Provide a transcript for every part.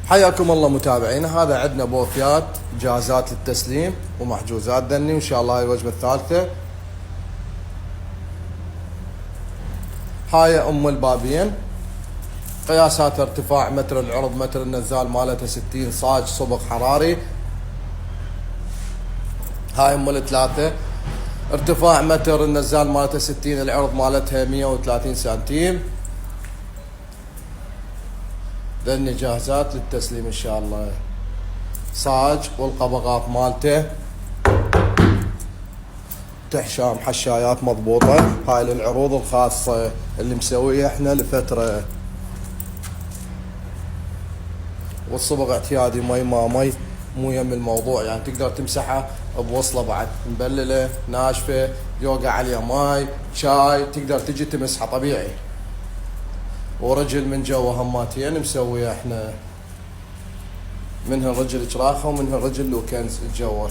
حياكم الله متابعينا. هذا عندنا بوفيات جاهزات للتسليم ومحجوزات دني، وان شاء الله هاي الوجبه الثالثه. هاي ام البابين، قياسات ارتفاع متر العرض متر النزال مالتها 60، صاج صبغ حراري. هاي ام الثلاثه، ارتفاع متر النزال مالتها 60، العرض مالتها 130 سنتيم. ذني جاهزات للتسليم ان شاء الله. صاج والقبغات مالته تحشام حشايات مضبوطه. هاي للعروض الخاصه اللي مسويها احنا لفتره. والصبغ اعتيادي مي ما مي، مو يم الموضوع، يعني تقدر تمسحها بوصله بعد مبلله ناشفه، يوقع عليها ماي شاي تقدر تجي تمسحها طبيعي. ورجل من جوا هماتين مسويها احنا، منها الرجل جراخه ومنها الرجل لوكنز جوا،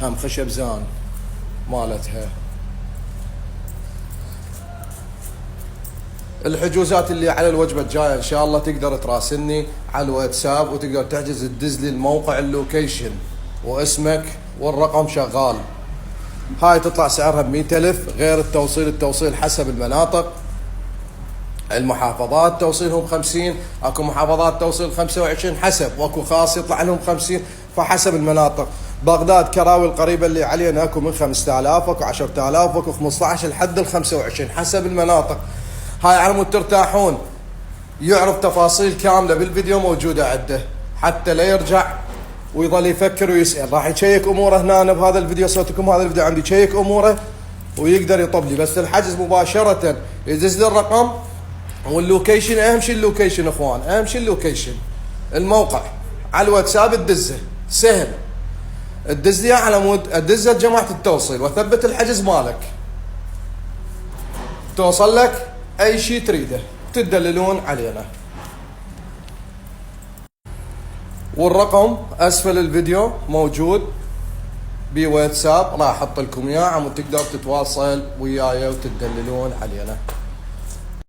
هم خشب زان مالتها. الحجوزات اللي على الوجبه الجايه ان شاء الله تقدر تراسلني على الواتساب، وتقدر تحجز تدز لي الموقع اللوكيشن واسمك والرقم شغال. هاي تطلع سعرها ب100,000 غير التوصيل حسب المناطق. المحافظات توصيلهم 50، اكو محافظات توصيل 25 حسب، واكو خاص يطلع لهم 50، فحسب المناطق. بغداد كراوي القريبه اللي علينا اكو من 5000، اكو 10000، اكو 15 لحد ال 25 حسب المناطق. هاي على مود ترتاحون. يعرف تفاصيل كامله بالفيديو موجوده عنده، حتى لا يرجع ويظل يفكر ويسال. راح يشيك اموره هنا بهذا الفيديو، صوتكم هذا الفيديو عندي يشيك اموره ويقدر يطب لي. بس الحجز مباشره يدز لي الرقم واللوكيشن. اهم شيء اللوكيشن اخوان، اهم شيء اللوكيشن، الموقع على الواتساب تدزه سهل. تدز لي على مود ادزه لجماعه التوصيل واثبت الحجز مالك، توصل لك اي شيء تريده تدللون علينا. والرقم اسفل الفيديو موجود بواتساب، راح احط لكم اياه عم تقدر تتواصل وياي وتدللون علينا.